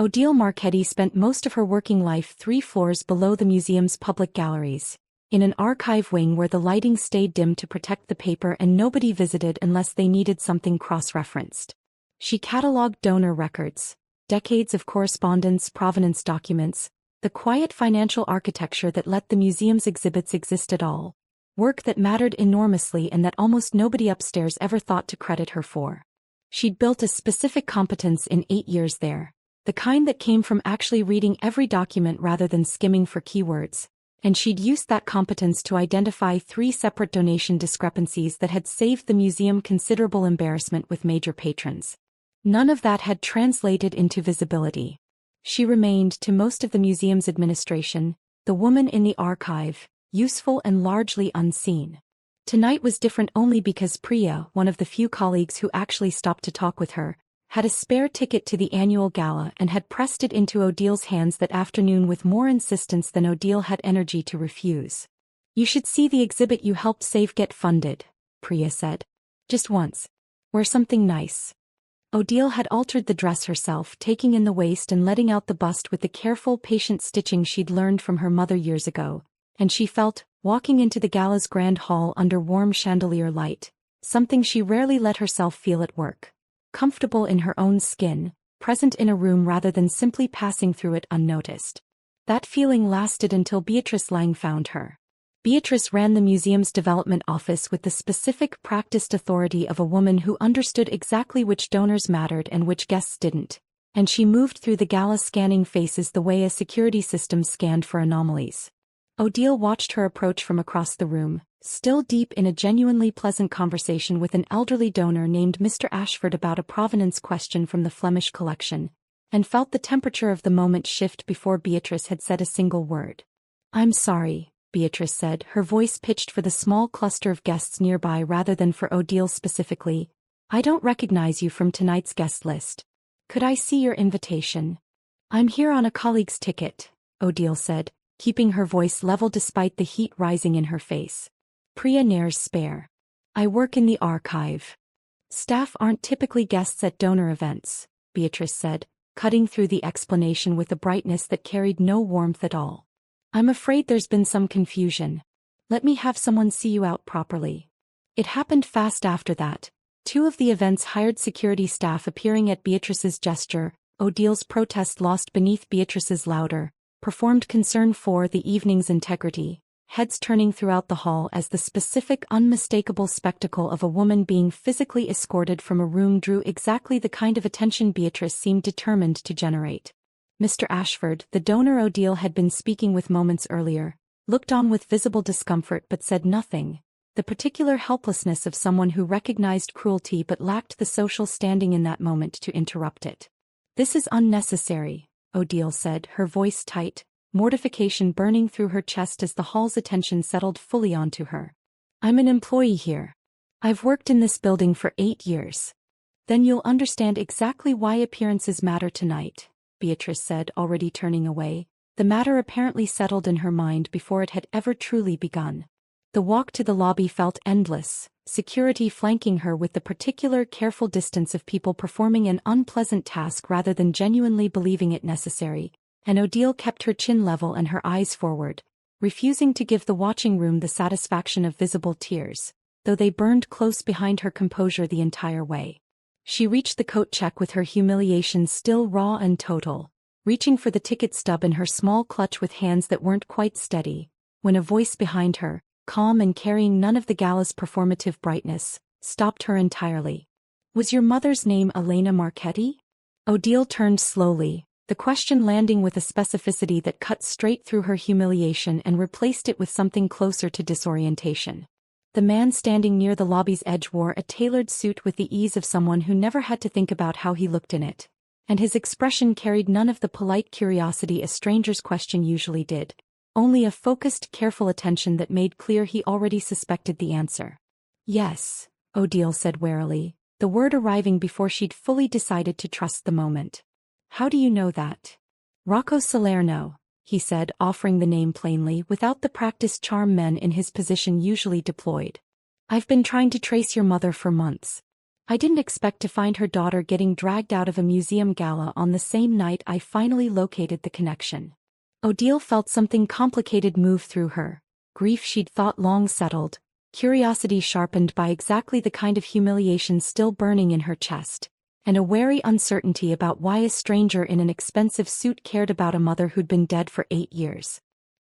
Odile Marchetti spent most of her working life 3 floors below the museum's public galleries, in an archive wing where the lighting stayed dim to protect the paper and nobody visited unless they needed something cross-referenced. She catalogued donor records, decades of correspondence, provenance documents, the quiet financial architecture that let the museum's exhibits exist at all. Work that mattered enormously and that almost nobody upstairs ever thought to credit her for. She'd built a specific competence in 8 years there, the kind that came from actually reading every document rather than skimming for keywords, and she'd used that competence to identify 3 separate donation discrepancies that had saved the museum considerable embarrassment with major patrons. None of that had translated into visibility. She remained, to most of the museum's administration, the woman in the archive, useful and largely unseen. Tonight was different only because Priya, one of the few colleagues who actually stopped to talk with her, had a spare ticket to the annual gala and had pressed it into Odile's hands that afternoon with more insistence than Odile had energy to refuse. "You should see the exhibit you helped save get funded," Priya said. "Just once. Wear something nice." Odile had altered the dress herself, taking in the waist and letting out the bust with the careful, patient stitching she'd learned from her mother years ago, and she felt, walking into the gala's grand hall under warm chandelier light, something she rarely let herself feel at work. Comfortable in her own skin, present in a room rather than simply passing through it unnoticed. That feeling lasted until Beatrice Lang found her. Beatrice ran the museum's development office with the specific practiced authority of a woman who understood exactly which donors mattered and which guests didn't, and she moved through the gala scanning faces the way a security system scanned for anomalies. Odile watched her approach from across the room, still deep in a genuinely pleasant conversation with an elderly donor named Mr. Ashford about a provenance question from the Flemish collection, and felt the temperature of the moment shift before Beatrice had said a single word. "I'm sorry," Beatrice said, her voice pitched for the small cluster of guests nearby rather than for Odile specifically. "I don't recognize you from tonight's guest list. Could I see your invitation?" "I'm here on a colleague's ticket," Odile said, keeping her voice level despite the heat rising in her face. "Priya Nair's spare. I work in the archive. Staff aren't typically guests at donor events," Beatrice said, cutting through the explanation with a brightness that carried no warmth at all. "I'm afraid there's been some confusion. Let me have someone see you out properly." It happened fast after that. 2 of the event's hired security staff appearing at Beatrice's gesture, Odile's protest lost beneath Beatrice's louder, performed concern for the evening's integrity, heads turning throughout the hall as the specific unmistakable spectacle of a woman being physically escorted from a room drew exactly the kind of attention Beatrice seemed determined to generate. Mr. Ashford, the donor Odile had been speaking with moments earlier, looked on with visible discomfort but said nothing, the particular helplessness of someone who recognized cruelty but lacked the social standing in that moment to interrupt it. "This is unnecessary," Odile said, her voice tight, mortification burning through her chest as the hall's attention settled fully onto her. "I'm an employee here. I've worked in this building for 8 years. Then you'll understand exactly why appearances matter tonight," Beatrice said, already turning away, the matter apparently settled in her mind before it had ever truly begun. The walk to the lobby felt endless, security flanking her with the particular careful distance of people performing an unpleasant task rather than genuinely believing it necessary, and Odile kept her chin level and her eyes forward, refusing to give the watching room the satisfaction of visible tears, though they burned close behind her composure the entire way. She reached the coat check with her humiliation still raw and total, reaching for the ticket stub in her small clutch with hands that weren't quite steady, when a voice behind her, calm and carrying none of the gala's performative brightness, stopped her entirely. "Was your mother's name Elena Marchetti?" Odile turned slowly, the question landing with a specificity that cut straight through her humiliation and replaced it with something closer to disorientation. The man standing near the lobby's edge wore a tailored suit with the ease of someone who never had to think about how he looked in it, and his expression carried none of the polite curiosity a stranger's question usually did, only a focused, careful attention that made clear he already suspected the answer. "Yes," Odile said warily, the word arriving before she'd fully decided to trust the moment. "How do you know that?" "Rocco Salerno," he said, offering the name plainly without the practiced charm men in his position usually deployed. "I've been trying to trace your mother for months. I didn't expect to find her daughter getting dragged out of a museum gala on the same night I finally located the connection. Odile felt something complicated move through her, grief she'd thought long settled, curiosity sharpened by exactly the kind of humiliation still burning in her chest, and a wary uncertainty about why a stranger in an expensive suit cared about a mother who'd been dead for 8 years.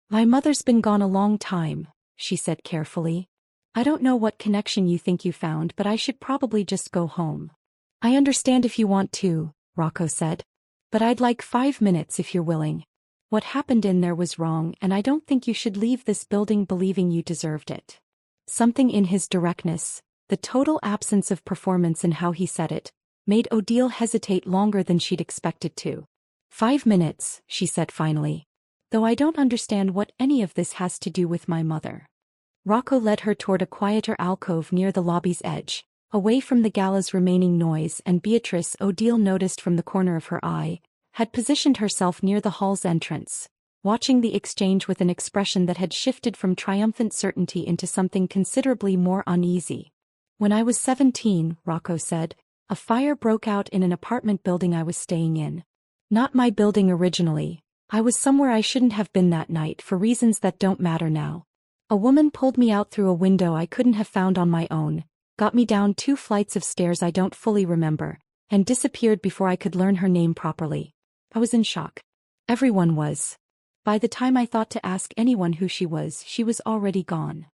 "My mother's been gone a long time," she said carefully. "I don't know what connection you think you found, but I should probably just go home." "I understand if you want to," Rocco said. "But I'd like 5 minutes if you're willing. What happened in there was wrong, and I don't think you should leave this building believing you deserved it." Something in his directness, the total absence of performance in how he said it, made Odile hesitate longer than she'd expected to. "5 minutes," she said finally. "Though I don't understand what any of this has to do with my mother." Rocco led her toward a quieter alcove near the lobby's edge, away from the gala's remaining noise, and Beatrice, Odile noticed from the corner of her eye, had positioned herself near the hall's entrance, watching the exchange with an expression that had shifted from triumphant certainty into something considerably more uneasy. "When I was 17, Rocco said, a fire broke out in an apartment building I was staying in. Not my building originally. I was somewhere I shouldn't have been that night for reasons that don't matter now. A woman pulled me out through a window I couldn't have found on my own, got me down 2 flights of stairs I don't fully remember, and disappeared before I could learn her name properly. I was in shock. Everyone was. By the time I thought to ask anyone who she was already gone."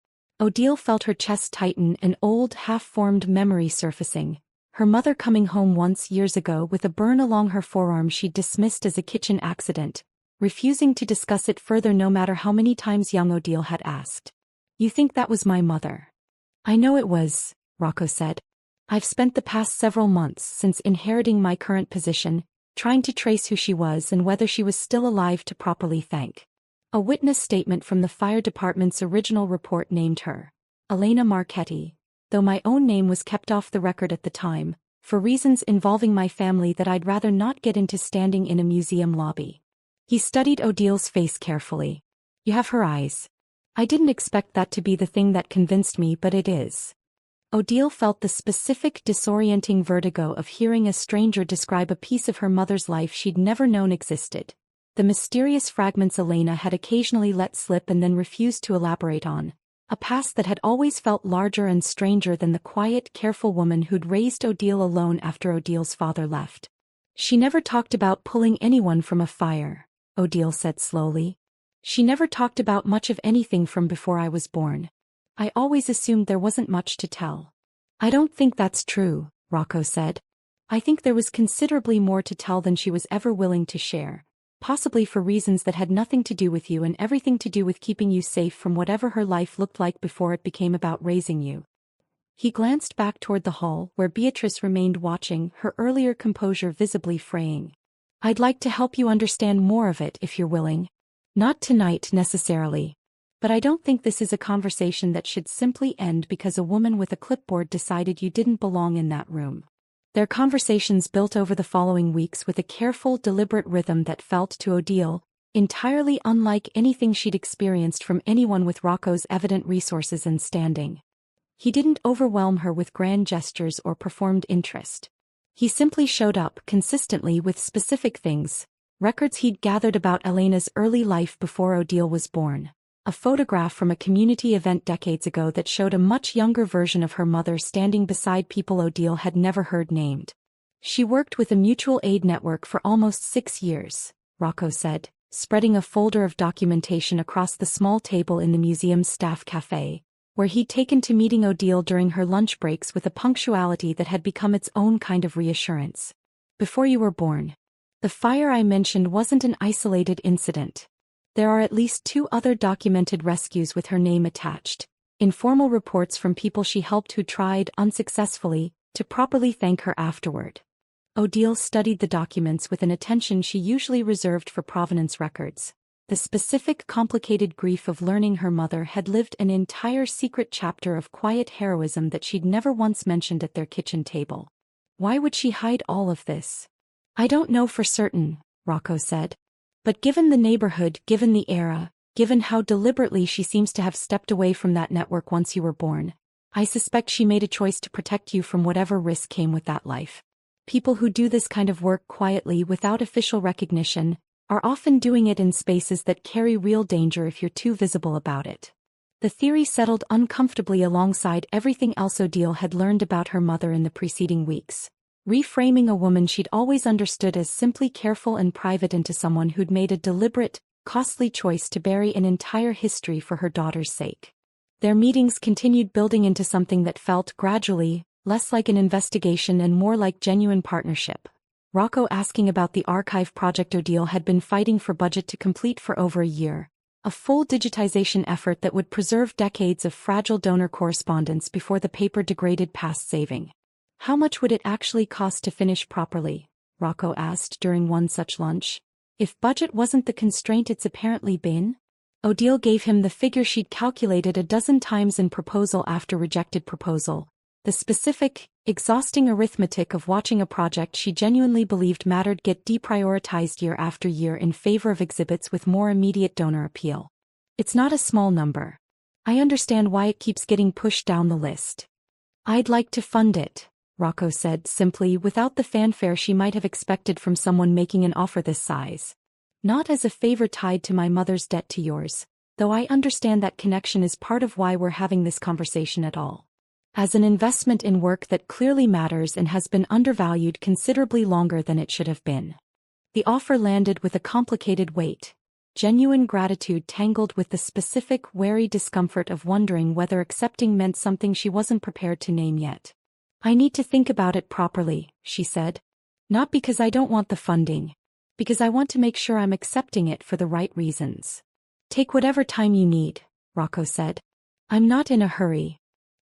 Odile felt her chest tighten, an old, half-formed memory surfacing. Her mother coming home once years ago with a burn along her forearm she'd dismissed as a kitchen accident, refusing to discuss it further no matter how many times young Odile had asked. "You think that was my mother?" "I know it was," Rocco said. "I've spent the past several months since inheriting my current position, trying to trace who she was and whether she was still alive to properly thank. A witness statement from the fire department's original report named her Elena Marchetti, though my own name was kept off the record at the time, for reasons involving my family that I'd rather not get into standing in a museum lobby." He studied Odile's face carefully. "You have her eyes. I didn't expect that to be the thing that convinced me, but it is." Odile felt the specific disorienting vertigo of hearing a stranger describe a piece of her mother's life she'd never known existed. The mysterious fragments Elena had occasionally let slip and then refused to elaborate on. A past that had always felt larger and stranger than the quiet, careful woman who'd raised Odile alone after Odile's father left. "She never talked about pulling anyone from a fire," Odile said slowly. "She never talked about much of anything from before I was born. I always assumed there wasn't much to tell." "I don't think that's true," Rocco said. "I think there was considerably more to tell than she was ever willing to share, possibly for reasons that had nothing to do with you and everything to do with keeping you safe from whatever her life looked like before it became about raising you." He glanced back toward the hall where Beatrice remained watching, her earlier composure visibly fraying. "I'd like to help you understand more of it if you're willing. Not tonight necessarily. But I don't think this is a conversation that should simply end because a woman with a clipboard decided you didn't belong in that room." Their conversations built over the following weeks with a careful, deliberate rhythm that felt to Odile entirely unlike anything she'd experienced from anyone with Rocco's evident resources and standing. He didn't overwhelm her with grand gestures or performed interest. He simply showed up consistently with specific things, records he'd gathered about Elena's early life before Odile was born. A photograph from a community event decades ago that showed a much younger version of her mother standing beside people Odile had never heard named. "She worked with a mutual aid network for almost 6 years, Rocco said, spreading a folder of documentation across the small table in the museum's staff cafe, where he'd taken to meeting Odile during her lunch breaks with a punctuality that had become its own kind of reassurance. "Before you were born. The fire I mentioned wasn't an isolated incident. There are at least 2 other documented rescues with her name attached, informal reports from people she helped who tried, unsuccessfully, to properly thank her afterward." Odile studied the documents with an attention she usually reserved for provenance records. The specific, complicated grief of learning her mother had lived an entire secret chapter of quiet heroism that she'd never once mentioned at their kitchen table. Why would she hide all of this? "I don't know for certain," Rocco said. "But given the neighborhood, given the era, given how deliberately she seems to have stepped away from that network once you were born, I suspect she made a choice to protect you from whatever risk came with that life. People who do this kind of work quietly without official recognition are often doing it in spaces that carry real danger if you're too visible about it. The theory settled uncomfortably alongside everything else Odile had learned about her mother in the preceding weeks, reframing a woman she'd always understood as simply careful and private into someone who'd made a deliberate, costly choice to bury an entire history for her daughter's sake. Their meetings continued building into something that felt gradually less like an investigation and more like genuine partnership. Rocco asking about the archive project Odile had been fighting for budget to complete for over a year, a full digitization effort that would preserve decades of fragile donor correspondence before the paper degraded past saving. How much would it actually cost to finish properly? Rocco asked during one such lunch. If budget wasn't the constraint it's apparently been? Odile gave him the figure she'd calculated a dozen times in proposal after rejected proposal, the specific, exhausting arithmetic of watching a project she genuinely believed mattered get deprioritized year after year in favor of exhibits with more immediate donor appeal. It's not a small number. I understand why it keeps getting pushed down the list. I'd like to fund it, Rocco said simply, without the fanfare she might have expected from someone making an offer this size. Not as a favor tied to my mother's debt to yours, though I understand that connection is part of why we're having this conversation at all. As an investment in work that clearly matters and has been undervalued considerably longer than it should have been. The offer landed with a complicated weight, genuine gratitude tangled with the specific, wary discomfort of wondering whether accepting meant something she wasn't prepared to name yet. I need to think about it properly, she said. Not because I don't want the funding. Because I want to make sure I'm accepting it for the right reasons. Take whatever time you need, Rocco said. I'm not in a hurry.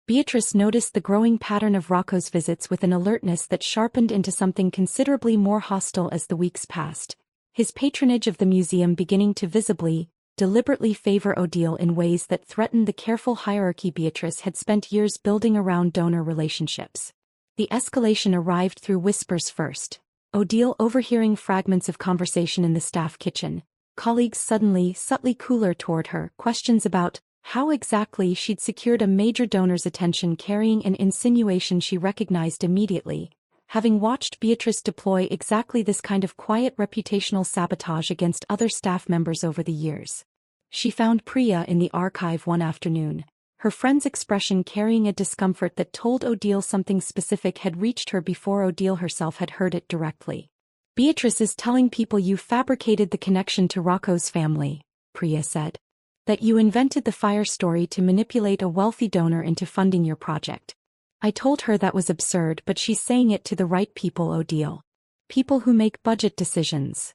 Beatrice noticed the growing pattern of Rocco's visits with an alertness that sharpened into something considerably more hostile as the weeks passed, his patronage of the museum beginning to visibly, deliberately favor Odile in ways that threatened the careful hierarchy Beatrice had spent years building around donor relationships. The escalation arrived through whispers first. Odile overhearing fragments of conversation in the staff kitchen, colleagues subtly cooler toward her, questions about how exactly she'd secured a major donor's attention carrying an insinuation she recognized immediately, having watched Beatrice deploy exactly this kind of quiet reputational sabotage against other staff members over the years. She found Priya in the archive one afternoon, her friend's expression carrying a discomfort that told Odile something specific had reached her before Odile herself had heard it directly. Beatrice is telling people you fabricated the connection to Rocco's family, Priya said. That you invented the fire story to manipulate a wealthy donor into funding your project. I told her that was absurd, but she's saying it to the right people, Odile. People who make budget decisions.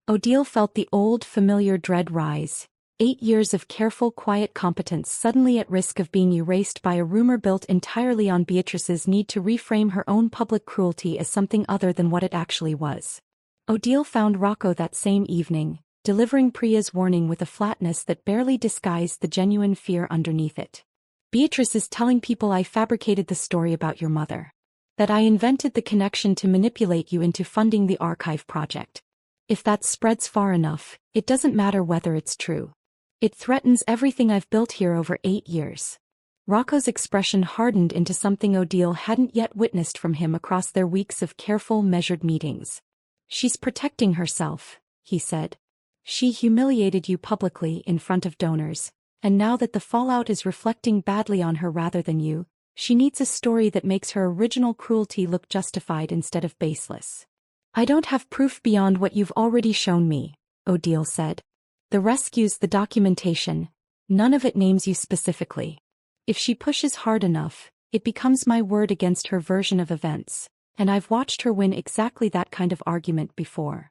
Odile felt the old, familiar dread rise. 8 years of careful, quiet competence suddenly at risk of being erased by a rumor built entirely on Beatrice's need to reframe her own public cruelty as something other than what it actually was. Odile found Rocco that same evening, delivering Priya's warning with a flatness that barely disguised the genuine fear underneath it. Beatrice is telling people I fabricated the story about your mother. That I invented the connection to manipulate you into funding the archive project. If that spreads far enough, it doesn't matter whether it's true. It threatens everything I've built here over 8 years. Rocco's expression hardened into something Odile hadn't yet witnessed from him across their weeks of careful, measured meetings. She's protecting herself, he said. She humiliated you publicly in front of donors, and now that the fallout is reflecting badly on her rather than you, she needs a story that makes her original cruelty look justified instead of baseless. I don't have proof beyond what you've already shown me, Odile said. The rescue's the documentation, none of it names you specifically. If she pushes hard enough, it becomes my word against her version of events, and I've watched her win exactly that kind of argument before.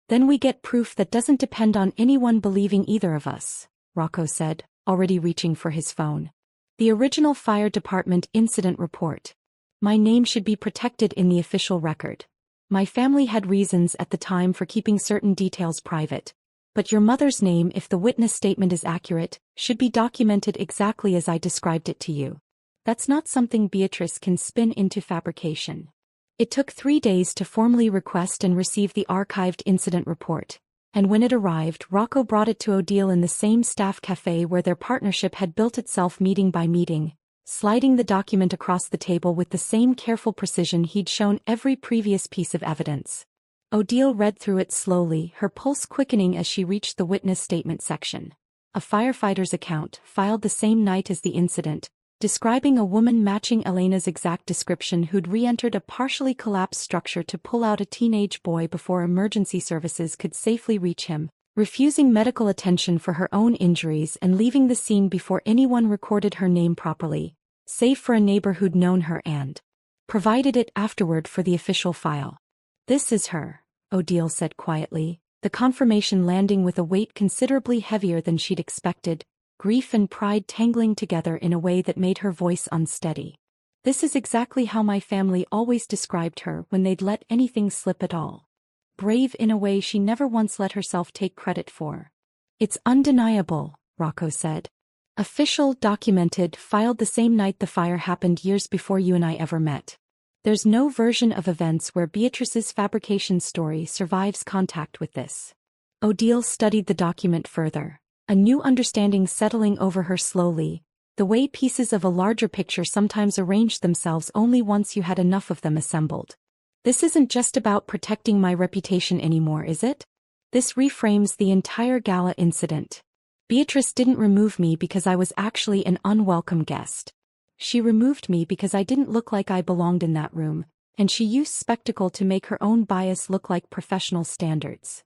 Then we get proof that doesn't depend on anyone believing either of us, Rocco said, already reaching for his phone. The original fire department incident report. My name should be protected in the official record. My family had reasons at the time for keeping certain details private. But your mother's name, if the witness statement is accurate, should be documented exactly as I described it to you. That's not something Beatrice can spin into fabrication. It took 3 days to formally request and receive the archived incident report, and when it arrived, Rocco brought it to Odile in the same staff cafe where their partnership had built itself meeting by meeting, sliding the document across the table with the same careful precision he'd shown every previous piece of evidence. Odile read through it slowly, her pulse quickening as she reached the witness statement section. A firefighter's account, filed the same night as the incident, describing a woman matching Elena's exact description who'd re-entered a partially collapsed structure to pull out a teenage boy before emergency services could safely reach him, refusing medical attention for her own injuries and leaving the scene before anyone recorded her name properly, save for a neighbor who'd known her and provided it afterward for the official file. "This is her," Odile said quietly, the confirmation landing with a weight considerably heavier than she'd expected, grief and pride tangling together in a way that made her voice unsteady. "This is exactly how my family always described her when they'd let anything slip at all. Brave in a way she never once let herself take credit for." "It's undeniable," Rocco said. "Official, documented, filed the same night the fire happened years before you and I ever met. There's no version of events where Beatrice's fabrication story survives contact with this." Odile studied the document further, a new understanding settling over her slowly, the way pieces of a larger picture sometimes arranged themselves only once you had enough of them assembled. "This isn't just about protecting my reputation anymore, is it? This reframes the entire gala incident. Beatrice didn't remove me because I was actually an unwelcome guest. She removed me because I didn't look like I belonged in that room, and she used spectacle to make her own bias look like professional standards."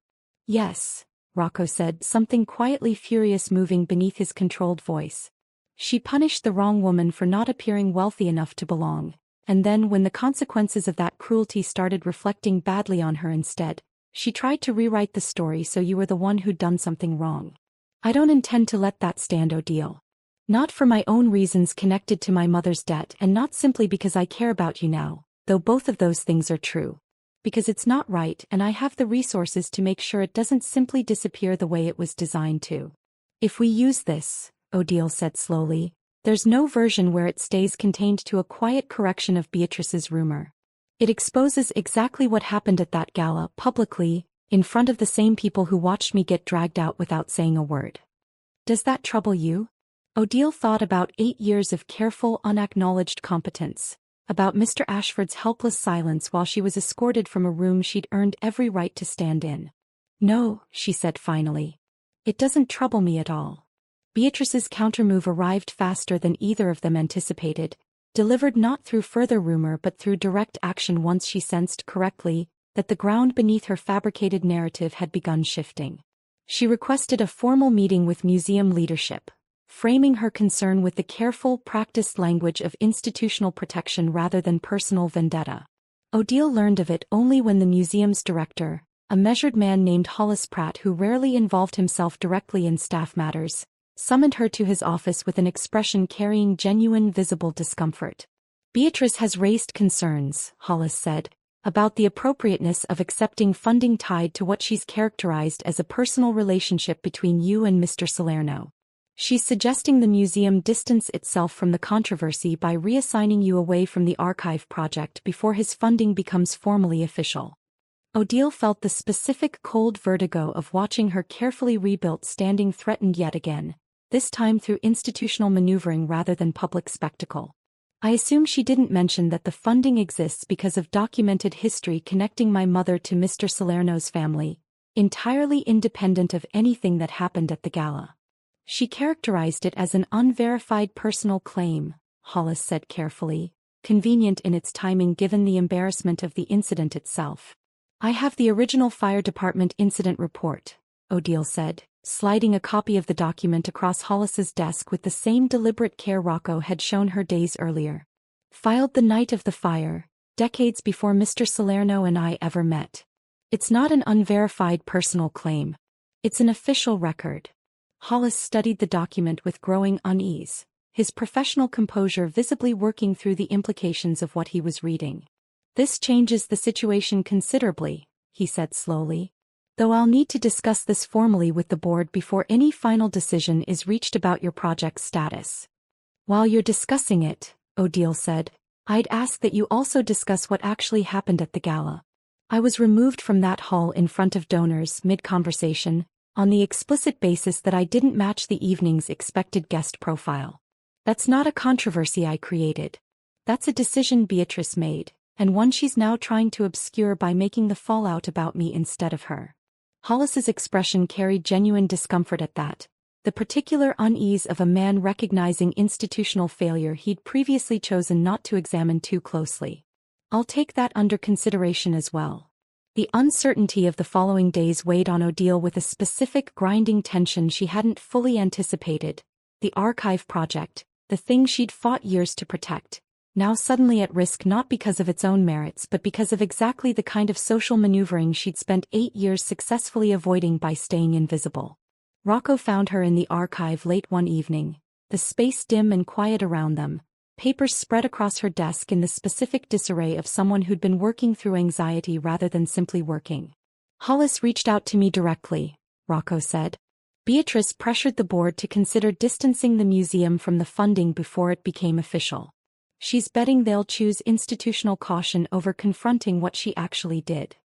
"Yes," Rocco said, something quietly furious moving beneath his controlled voice. "She punished the wrong woman for not appearing wealthy enough to belong, and then when the consequences of that cruelty started reflecting badly on her instead, she tried to rewrite the story so you were the one who'd done something wrong. I don't intend to let that stand, Odile. Not for my own reasons connected to my mother's debt and not simply because I care about you now, though both of those things are true. Because it's not right and I have the resources to make sure it doesn't simply disappear the way it was designed to. If we use this," Odile said slowly, "there's no version where it stays contained to a quiet correction of Beatrice's rumor. It exposes exactly what happened at that gala, publicly, in front of the same people who watched me get dragged out without saying a word. Does that trouble you?" Odile thought about 8 years of careful, unacknowledged competence, about Mr. Ashford's helpless silence while she was escorted from a room she'd earned every right to stand in. "No," she said finally. "It doesn't trouble me at all." Beatrice's countermove arrived faster than either of them anticipated, delivered not through further rumor but through direct action once she sensed correctly that the ground beneath her fabricated narrative had begun shifting. She requested a formal meeting with museum leadership, framing her concern with the careful, practiced language of institutional protection rather than personal vendetta. Odile learned of it only when the museum's director, a measured man named Hollis Pratt who rarely involved himself directly in staff matters, summoned her to his office with an expression carrying genuine visible discomfort. "Beatrice has raised concerns," Hollis said, "about the appropriateness of accepting funding tied to what she's characterized as a personal relationship between you and Mr. Salerno. She's suggesting the museum distance itself from the controversy by reassigning you away from the archive project before his funding becomes formally official." Odile felt the specific cold vertigo of watching her carefully rebuilt standing threatened yet again, this time through institutional maneuvering rather than public spectacle. "I assume she didn't mention that the funding exists because of documented history connecting my mother to Mr. Salerno's family, entirely independent of anything that happened at the gala. She characterized it as an unverified personal claim," Hollis said carefully, convenient in its timing given the embarrassment of the incident itself. "I have the original fire department incident report," Odile said, sliding a copy of the document across Hollis's desk with the same deliberate care Rocco had shown her days earlier. "Filed the night of the fire, decades before Mr. Salerno and I ever met. It's not an unverified personal claim. It's an official record." Hollis studied the document with growing unease, his professional composure visibly working through the implications of what he was reading. "This changes the situation considerably," he said slowly. "Though I'll need to discuss this formally with the board before any final decision is reached about your project's status." "While you're discussing it," Odile said, "I'd ask that you also discuss what actually happened at the gala. I was removed from that hall in front of donors mid-conversation, on the explicit basis that I didn't match the evening's expected guest profile. That's not a controversy I created. That's a decision Beatrice made, and one she's now trying to obscure by making the fallout about me instead of her. Hollis's expression carried genuine discomfort at that. The particular unease of a man recognizing institutional failure he'd previously chosen not to examine too closely. I'll take that under consideration as well. The uncertainty of the following days weighed on Odile with a specific grinding tension she hadn't fully anticipated. The archive project, the thing she'd fought years to protect, now suddenly at risk not because of its own merits but because of exactly the kind of social maneuvering she'd spent 8 years successfully avoiding by staying invisible. Rocco found her in the archive late one evening, the space dim and quiet around them, papers spread across her desk in the specific disarray of someone who'd been working through anxiety rather than simply working. Hollis reached out to me directly, Rocco said. Beatrice pressured the board to consider distancing the museum from the funding before it became official. She's betting they'll choose institutional caution over confronting what she actually did.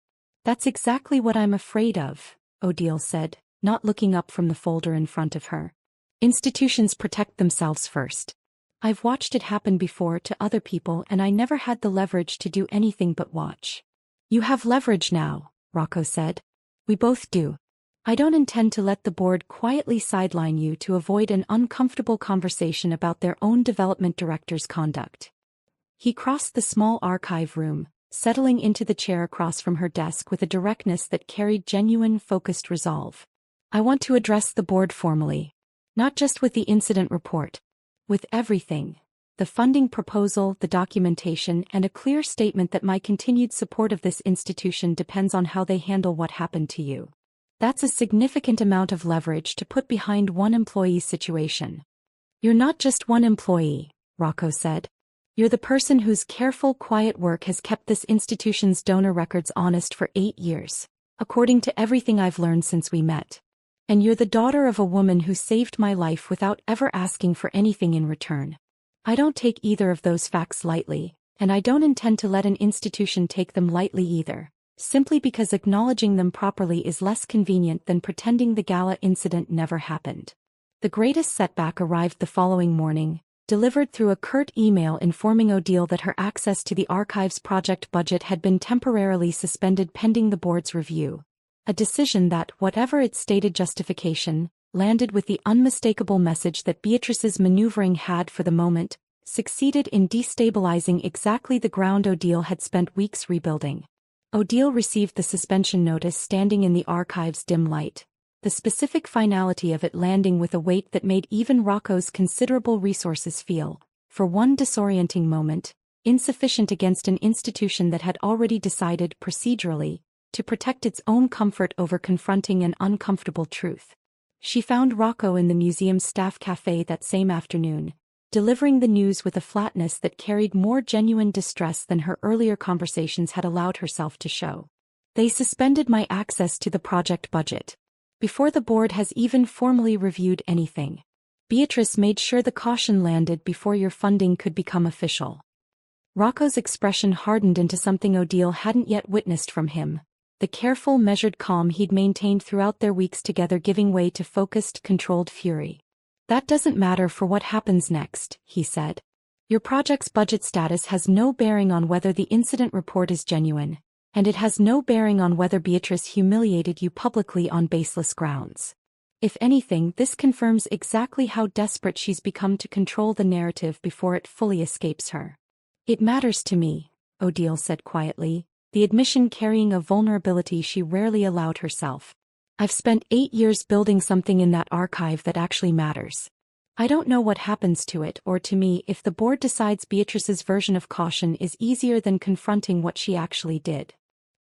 That's exactly what I'm afraid of, Odile said, not looking up from the folder in front of her. Institutions protect themselves first. I've watched it happen before to other people and I never had the leverage to do anything but watch. You have leverage now, Rocco said. We both do. I don't intend to let the board quietly sideline you to avoid an uncomfortable conversation about their own development director's conduct. He crossed the small archive room, settling into the chair across from her desk with a directness that carried genuine focused resolve. I want to address the board formally. Not just with the incident report. With everything. The funding proposal, the documentation, and a clear statement that my continued support of this institution depends on how they handle what happened to you. That's a significant amount of leverage to put behind one employee's situation. You're not just one employee, Rocco said. You're the person whose careful, quiet work has kept this institution's donor records honest for 8 years, according to everything I've learned since we met. And you're the daughter of a woman who saved my life without ever asking for anything in return. I don't take either of those facts lightly, and I don't intend to let an institution take them lightly either, simply because acknowledging them properly is less convenient than pretending the gala incident never happened. The greatest setback arrived the following morning, delivered through a curt email informing Odile that her access to the archive's project budget had been temporarily suspended pending the board's review. A decision that, whatever its stated justification, landed with the unmistakable message that Beatrice's maneuvering had for the moment succeeded in destabilizing exactly the ground Odile had spent weeks rebuilding. Odile received the suspension notice standing in the archive's dim light, the specific finality of it landing with a weight that made even Rocco's considerable resources feel, for one disorienting moment, insufficient against an institution that had already decided procedurally to protect its own comfort over confronting an uncomfortable truth. She found Rocco in the museum's staff cafe that same afternoon, delivering the news with a flatness that carried more genuine distress than her earlier conversations had allowed herself to show. They suspended my access to the project budget. Before the board has even formally reviewed anything. Beatrice made sure the caution landed before your funding could become official. Rocco's expression hardened into something Odile hadn't yet witnessed from him. The careful, measured calm he'd maintained throughout their weeks together giving way to focused, controlled fury. That doesn't matter for what happens next, he said. Your project's budget status has no bearing on whether the incident report is genuine, and it has no bearing on whether Beatrice humiliated you publicly on baseless grounds. If anything, this confirms exactly how desperate she's become to control the narrative before it fully escapes her. It matters to me, Odile said quietly, the admission carrying a vulnerability she rarely allowed herself. I've spent 8 years building something in that archive that actually matters. I don't know what happens to it or to me if the board decides Beatrice's version of caution is easier than confronting what she actually did.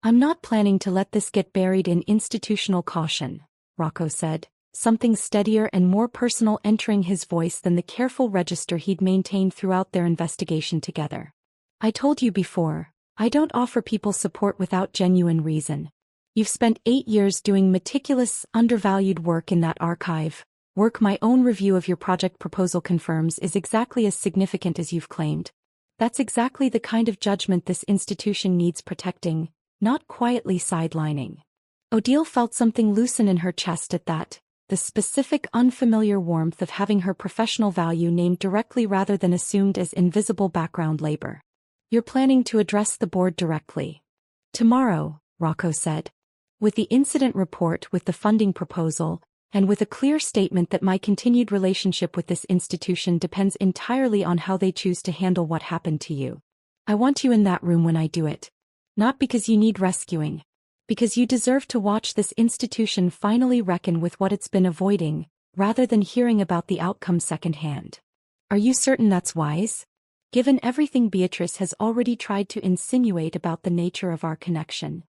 I'm not planning to let this get buried in institutional caution, Rocco said, something steadier and more personal entering his voice than the careful register he'd maintained throughout their investigation together. I told you before, I don't offer people support without genuine reason. You've spent 8 years doing meticulous, undervalued work in that archive, work my own review of your project proposal confirms is exactly as significant as you've claimed. That's exactly the kind of judgment this institution needs protecting, not quietly sidelining. Odile felt something loosen in her chest at that, the specific unfamiliar warmth of having her professional value named directly rather than assumed as invisible background labor. You're planning to address the board directly. Tomorrow, Rocco said. With the incident report, with the funding proposal, and with a clear statement that my continued relationship with this institution depends entirely on how they choose to handle what happened to you. I want you in that room when I do it. Not because you need rescuing. Because you deserve to watch this institution finally reckon with what it's been avoiding, rather than hearing about the outcome secondhand. Are you certain that's wise? Given everything Beatrice has already tried to insinuate about the nature of our connection.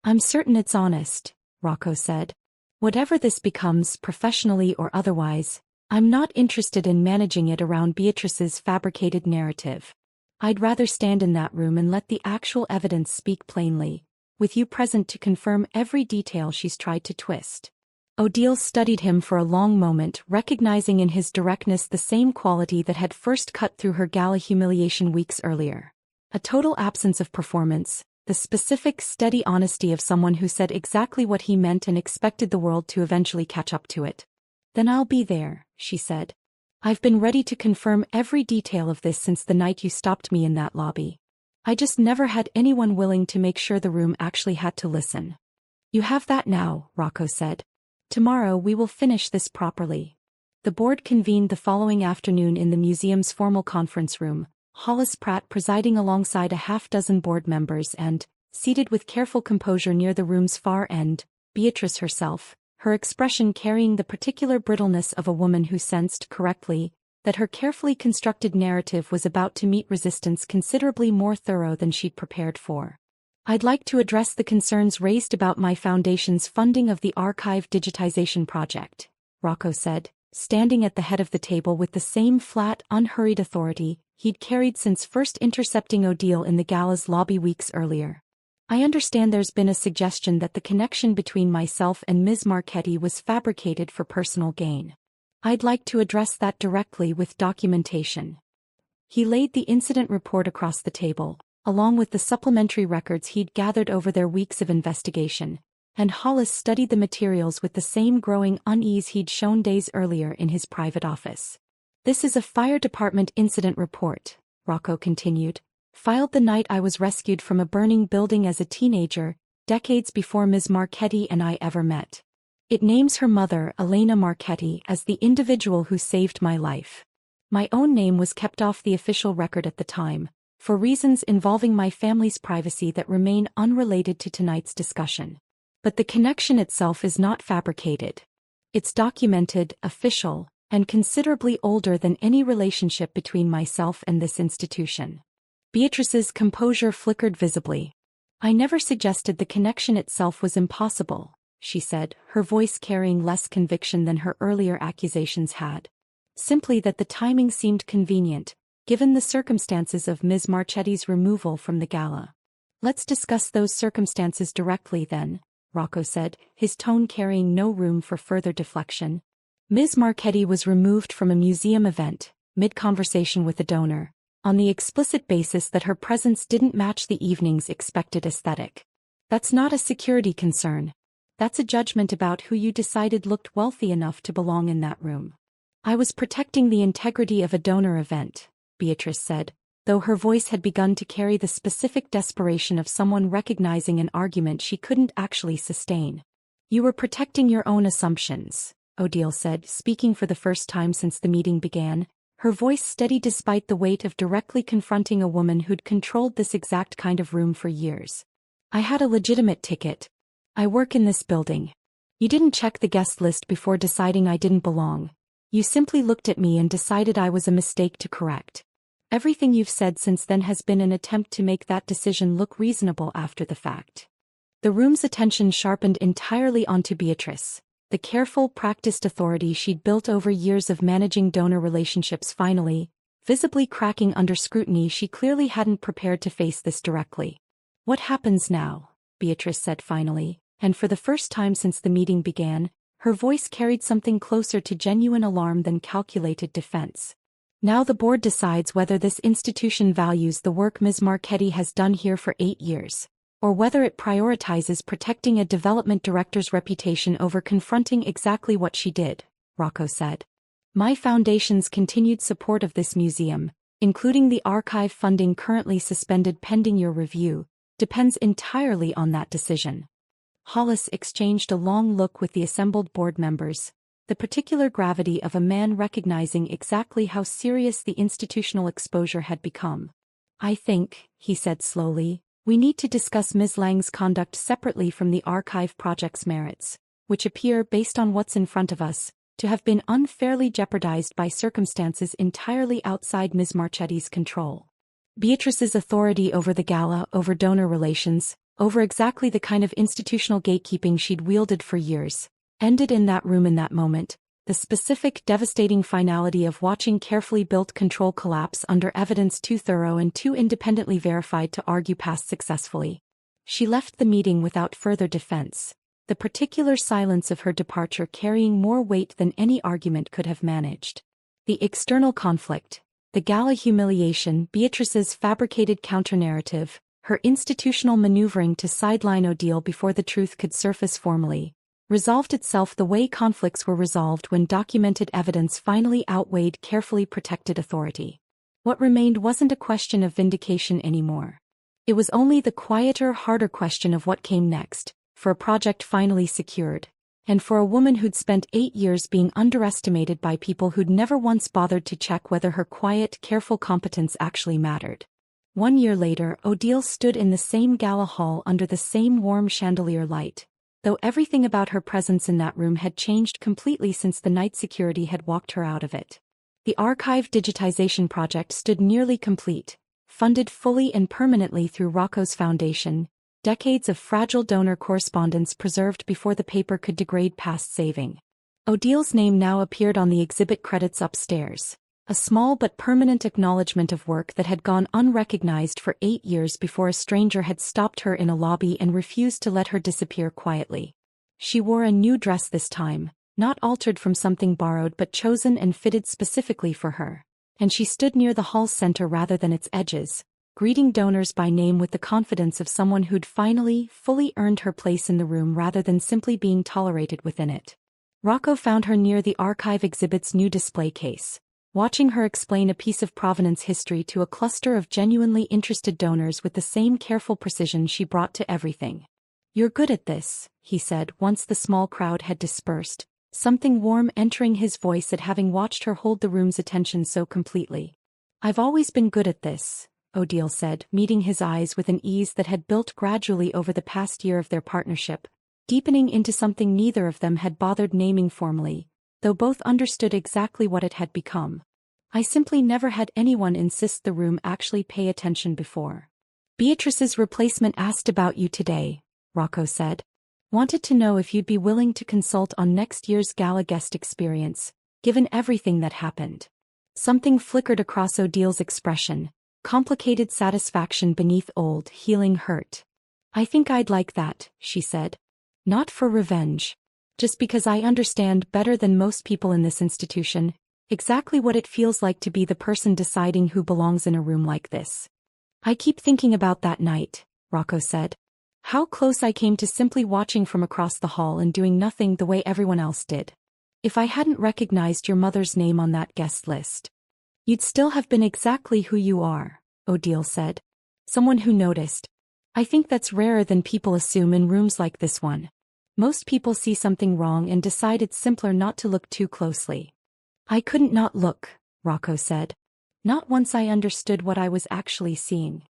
I'm certain it's honest, Rocco said. Whatever this becomes, professionally or otherwise, I'm not interested in managing it around Beatrice's fabricated narrative. I'd rather stand in that room and let the actual evidence speak plainly, with you present to confirm every detail she's tried to twist. Odile studied him for a long moment, recognizing in his directness the same quality that had first cut through her gala humiliation weeks earlier. A total absence of performance, the specific, steady honesty of someone who said exactly what he meant and expected the world to eventually catch up to it. Then I'll be there, she said. I've been ready to confirm every detail of this since the night you stopped me in that lobby. I just never had anyone willing to make sure the room actually had to listen. You have that now, Rocco said. Tomorrow we will finish this properly. The board convened the following afternoon in the museum's formal conference room, Hollis Pratt presiding alongside a half-dozen board members and, seated with careful composure near the room's far end, Beatrice herself, her expression carrying the particular brittleness of a woman who sensed correctly that her carefully constructed narrative was about to meet resistance considerably more thorough than she'd prepared for. I'd like to address the concerns raised about my foundation's funding of the archive digitization project, Rocco said, standing at the head of the table with the same flat, unhurried authority he'd carried since first intercepting Odile in the gala's lobby weeks earlier. I understand there's been a suggestion that the connection between myself and Ms. Marchetti was fabricated for personal gain. I'd like to address that directly with documentation. He laid the incident report across the table, along with the supplementary records he'd gathered over their weeks of investigation, and Hollis studied the materials with the same growing unease he'd shown days earlier in his private office. This is a fire department incident report, Rocco continued, filed the night I was rescued from a burning building as a teenager, decades before Ms. Marchetti and I ever met. It names her mother, Elena Marchetti, as the individual who saved my life. My own name was kept off the official record at the time, for reasons involving my family's privacy that remain unrelated to tonight's discussion. But the connection itself is not fabricated. It's documented, official, and considerably older than any relationship between myself and this institution. Beatrice's composure flickered visibly. I never suggested the connection itself was impossible, she said, her voice carrying less conviction than her earlier accusations had. Simply that the timing seemed convenient, given the circumstances of Ms. Marchetti's removal from the gala. Let's discuss those circumstances directly then, Rocco said, his tone carrying no room for further deflection. Ms. Marchetti was removed from a museum event, mid-conversation with a donor, on the explicit basis that her presence didn't match the evening's expected aesthetic. That's not a security concern. That's a judgment about who you decided looked wealthy enough to belong in that room. I was protecting the integrity of a donor event, Beatrice said, though her voice had begun to carry the specific desperation of someone recognizing an argument she couldn't actually sustain. You were protecting your own assumptions, Odile said, speaking for the first time since the meeting began, her voice steady despite the weight of directly confronting a woman who'd controlled this exact kind of room for years. I had a legitimate ticket. I work in this building. You didn't check the guest list before deciding I didn't belong. You simply looked at me and decided I was a mistake to correct. Everything you've said since then has been an attempt to make that decision look reasonable after the fact. The room's attention sharpened entirely onto Beatrice. The careful, practiced authority she'd built over years of managing donor relationships finally, visibly cracking under scrutiny. She clearly hadn't prepared to face this directly. What happens now? Beatrice said finally, and for the first time since the meeting began, her voice carried something closer to genuine alarm than calculated defense. Now the board decides whether this institution values the work Ms. Marchetti has done here for 8 years, or whether it prioritizes protecting a development director's reputation over confronting exactly what she did, Rocco said. My foundation's continued support of this museum, including the archive funding currently suspended pending your review, depends entirely on that decision. Hollis exchanged a long look with the assembled board members, the particular gravity of a man recognizing exactly how serious the institutional exposure had become. I think, he said slowly, we need to discuss Ms. Lang's conduct separately from the archive project's merits, which appear, based on what's in front of us, to have been unfairly jeopardized by circumstances entirely outside Ms. Marchetti's control. Beatrice's authority over the gala, over donor relations, over exactly the kind of institutional gatekeeping she'd wielded for years, ended in that room in that moment, the specific devastating finality of watching carefully built control collapse under evidence too thorough and too independently verified to argue past successfully. She left the meeting without further defense, the particular silence of her departure carrying more weight than any argument could have managed. The external conflict, the gala humiliation, Beatrice's fabricated counternarrative, her institutional maneuvering to sideline Odile before the truth could surface formally, resolved itself the way conflicts were resolved when documented evidence finally outweighed carefully protected authority. What remained wasn't a question of vindication anymore. It was only the quieter, harder question of what came next, for a project finally secured, and for a woman who'd spent 8 years being underestimated by people who'd never once bothered to check whether her quiet, careful competence actually mattered. 1 year later, Odile stood in the same gala hall under the same warm chandelier light, though everything about her presence in that room had changed completely since the night security had walked her out of it. The archive digitization project stood nearly complete, funded fully and permanently through Rocco's foundation, decades of fragile donor correspondence preserved before the paper could degrade past saving. Odile's name now appeared on the exhibit credits upstairs, a small but permanent acknowledgement of work that had gone unrecognized for 8 years before a stranger had stopped her in a lobby and refused to let her disappear quietly. She wore a new dress this time, not altered from something borrowed but chosen and fitted specifically for her, and she stood near the hall's center rather than its edges, greeting donors by name with the confidence of someone who'd finally, fully earned her place in the room rather than simply being tolerated within it. Rocco found her near the archive exhibit's new display case, watching her explain a piece of provenance history to a cluster of genuinely interested donors with the same careful precision she brought to everything. "You're good at this," he said once the small crowd had dispersed, something warm entering his voice at having watched her hold the room's attention so completely. "I've always been good at this," Odile said, meeting his eyes with an ease that had built gradually over the past year of their partnership, deepening into something neither of them had bothered naming formally, though both understood exactly what it had become. "I simply never had anyone insist the room actually pay attention before." "Beatrice's replacement asked about you today," Rocco said. "Wanted to know if you'd be willing to consult on next year's gala guest experience, given everything that happened." Something flickered across Odile's expression, complicated satisfaction beneath old, healing hurt. "I think I'd like that," she said. "Not for revenge. Just because I understand better than most people in this institution exactly what it feels like to be the person deciding who belongs in a room like this." "I keep thinking about that night," Rocco said. "How close I came to simply watching from across the hall and doing nothing the way everyone else did. If I hadn't recognized your mother's name on that guest list, you'd still have been exactly who you are," Odile said. "Someone who noticed. I think that's rarer than people assume in rooms like this one. Most people see something wrong and decide it's simpler not to look too closely." "I couldn't not look," Rocco said. "Not once I understood what I was actually seeing."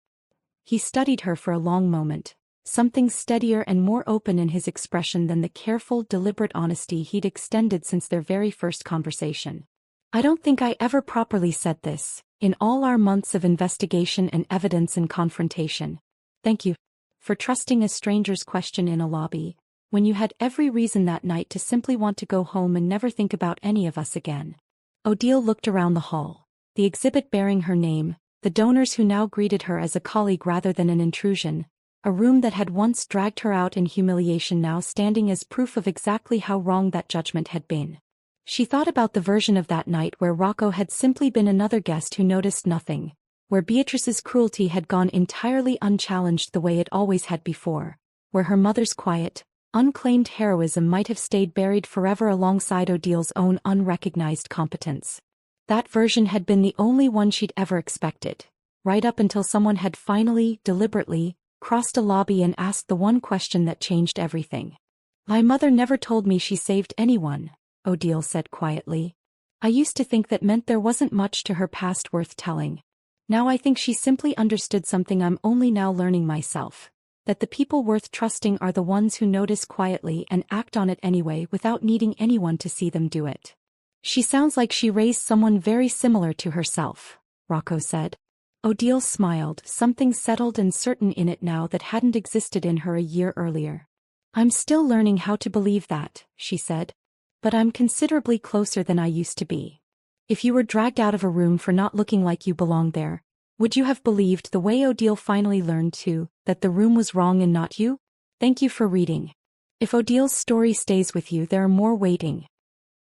He studied her for a long moment, something steadier and more open in his expression than the careful, deliberate honesty he'd extended since their very first conversation. "I don't think I ever properly said this, in all our months of investigation and evidence and confrontation. Thank you for trusting a stranger's question in a lobby, when you had every reason that night to simply want to go home and never think about any of us again." Odile looked around the hall, the exhibit bearing her name, the donors who now greeted her as a colleague rather than an intrusion, a room that had once dragged her out in humiliation now standing as proof of exactly how wrong that judgment had been. She thought about the version of that night where Rocco had simply been another guest who noticed nothing, where Beatrice's cruelty had gone entirely unchallenged the way it always had before, where her mother's quiet, unclaimed heroism might have stayed buried forever alongside Odile's own unrecognized competence. That version had been the only one she'd ever expected, right up until someone had finally, deliberately, crossed a lobby and asked the one question that changed everything. "My mother never told me she saved anyone," Odile said quietly. "I used to think that meant there wasn't much to her past worth telling. Now I think she simply understood something I'm only now learning myself. That the people worth trusting are the ones who notice quietly and act on it anyway without needing anyone to see them do it." "She sounds like she raised someone very similar to herself," Rocco said. Odile smiled, something settled and certain in it now that hadn't existed in her a year earlier. "I'm still learning how to believe that," she said. "But I'm considerably closer than I used to be. If you were dragged out of a room for not looking like you belonged there, would you have believed the way Odile finally learned to, that the room was wrong and not you? Thank you for reading. If Odile's story stays with you, there are more waiting.